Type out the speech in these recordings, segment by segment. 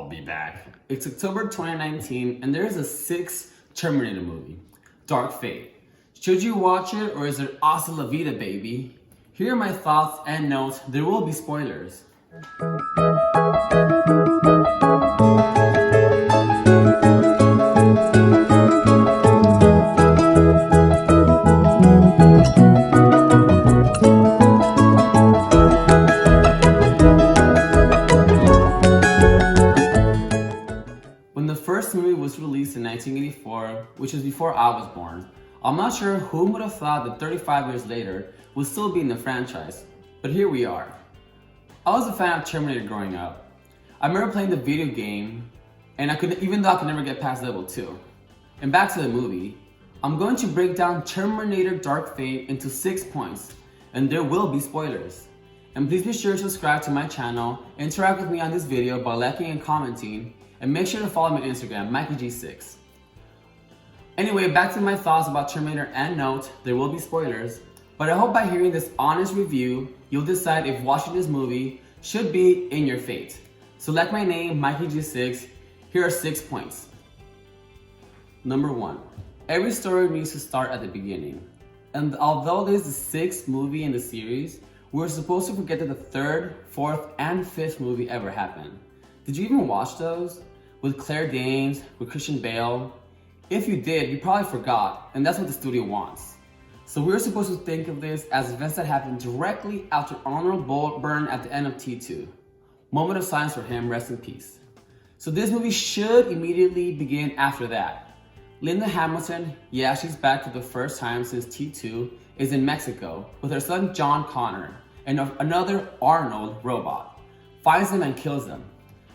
I'll be back. It's October 2019 and there is a sixth Terminator movie, Dark Fate. Should you watch it or is it hasta la vida, baby? Here are my thoughts and notes. There will be spoilers. When the first movie was released in 1984, which was before I was born, I'm not sure who would have thought that 35 years later would still be in the franchise, but here we are. I was a fan of Terminator growing up. I remember playing the video game, and even though I could never get past level 2. And back to the movie, I'm going to break down Terminator Dark Fate into 6 points, and there will be spoilers. And please be sure to subscribe to my channel, interact with me on this video by liking and commenting, and make sure to follow me on Instagram, MikeyG6. Anyway, back to my thoughts about Terminator and note, there will be spoilers, but I hope by hearing this honest review, you'll decide if watching this movie should be in your fate. So like my name, MikeyG6, here are 6 points. Number 1, every story needs to start at the beginning. And although this is the 6th movie in the series, we're supposed to forget that the 3rd, 4th, and 5th movie ever happened. Did you even watch those? With Claire Danes, with Christian Bale? If you did, you probably forgot, and that's what the studio wants. So we're supposed to think of this as events that happened directly after Arnold Burn at the end of T2. Moment of silence for him, rest in peace. So this movie should immediately begin after that. Linda Hamilton, yeah, she's back for the first time since T2, is in Mexico with her son John Connor and another Arnold robot. Finds them and kills them.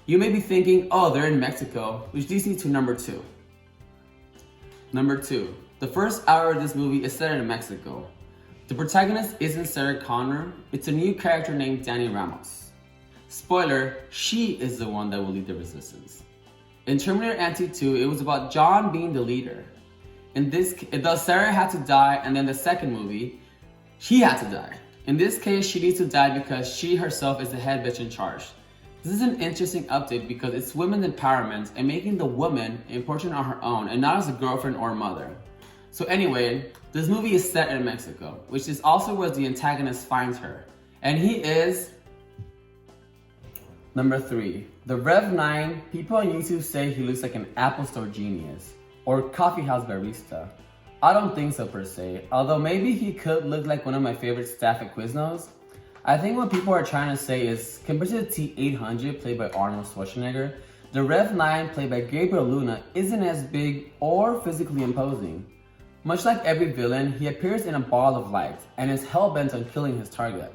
You may be thinking, oh, they're in Mexico, which leads me to number 2. Number 2, the first hour of this movie is set in Mexico. The protagonist isn't Sarah Connor, it's a new character named Dani Ramos. Spoiler, she is the one that will lead the resistance. In Terminator T2, it was about John being the leader. Thus Sarah had to die, and then the second movie, he had to die. In this case, she needs to die because she herself is the head bitch in charge. This is an interesting update because it's women's empowerment and making the woman important on her own and not as a girlfriend or mother. So anyway, this movie is set in Mexico, which is also where the antagonist finds her. And he is... Number 3, the Rev 9, people on YouTube say he looks like an Apple Store genius or coffee house barista. I don't think so per se, although maybe he could look like one of my favorite staff at Quiznos. I think what people are trying to say is, compared to the T-800 played by Arnold Schwarzenegger, the Rev 9 played by Gabriel Luna isn't as big or physically imposing. Much like every villain, he appears in a ball of light and is hell-bent on killing his target.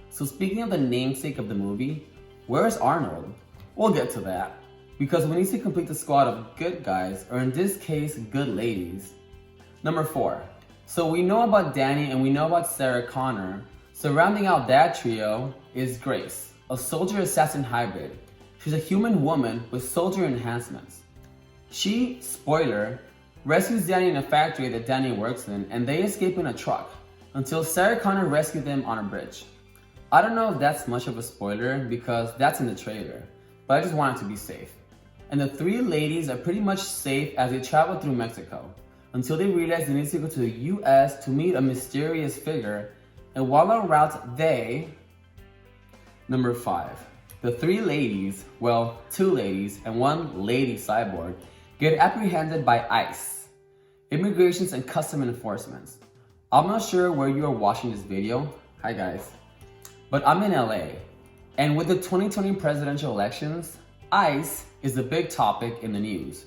So speaking of the namesake of the movie, where's Arnold? We'll get to that, because we need to complete the squad of good guys, or in this case, good ladies. Number 4, so we know about Dani and we know about Sarah Connor. So rounding out that trio is Grace, a soldier-assassin hybrid. She's a human woman with soldier enhancements. She, spoiler, rescues Dani in a factory that Dani works in, and they escape in a truck, until Sarah Connor rescues them on a bridge. I don't know if that's much of a spoiler, because that's in the trailer, but I just wanted to be safe. And the 3 ladies are pretty much safe as they travel through Mexico, until they realize they need to go to the US to meet a mysterious figure. And while en route, they... Number 5, the 3 ladies, well, 2 ladies and 1 lady cyborg, get apprehended by ICE, Immigrations and Custom Enforcement. I'm not sure where you are watching this video, hi guys, but I'm in LA. And with the 2020 presidential elections, ICE is a big topic in the news.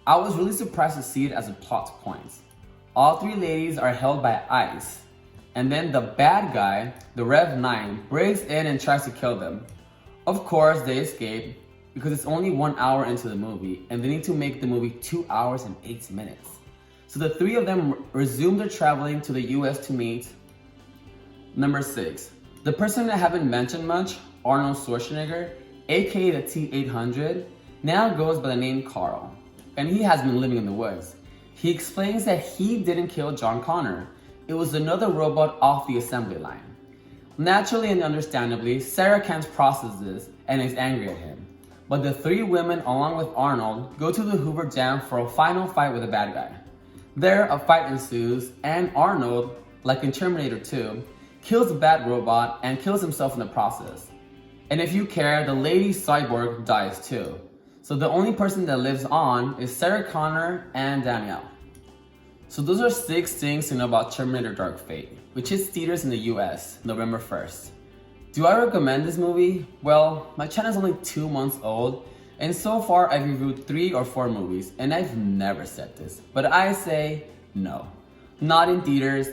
I was really surprised to see it as a plot point. All 3 ladies are held by ICE. And then the bad guy, the Rev 9, breaks in and tries to kill them. Of course, they escape because it's only 1 hour into the movie and they need to make the movie 2 hours and 8 minutes. So the 3 of them resume their traveling to the US to meet. Number 6, the person I haven't mentioned much, Arnold Schwarzenegger, aka the T-800, now goes by the name Carl. And he has been living in the woods. He explains that he didn't kill John Connor. It was another robot off the assembly line. Naturally and understandably, Sarah can't process this and is angry at him. but the three women along with Arnold go to the Hoover Dam for a final fight with a bad guy. There, a fight ensues, and Arnold, like in Terminator 2, kills the bad robot and kills himself in the process. And if you care, the lady cyborg dies too. So the only person that lives on is Sarah Connor and Danielle. So those are 6 things to know about Terminator Dark Fate, which hits theaters in the US, November 1st. Do I recommend this movie? Well, my channel is only 2 months old, and so far I've reviewed 3 or 4 movies, and I've never said this, but I say no. Not in theaters,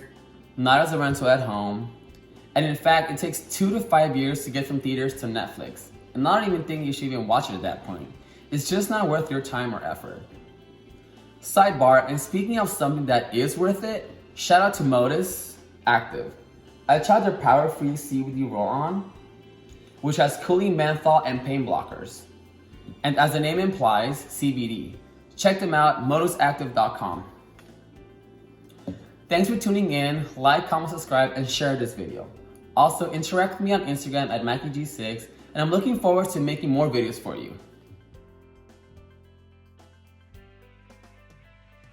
not as a rental at home, and in fact, it takes 2 to 5 years to get from theaters to Netflix, and I don't even think you should even watch it at that point. It's just not worth your time or effort. Sidebar, and speaking of something that is worth it, shout out to Modus Active. I tried their power-free CBD roll-on, which has cooling menthol and pain blockers. And as the name implies, CBD. Check them out, modusactive.com. Thanks for tuning in. Like, comment, subscribe, and share this video. Also, interact with me on Instagram at MikeyG6, and I'm looking forward to making more videos for you.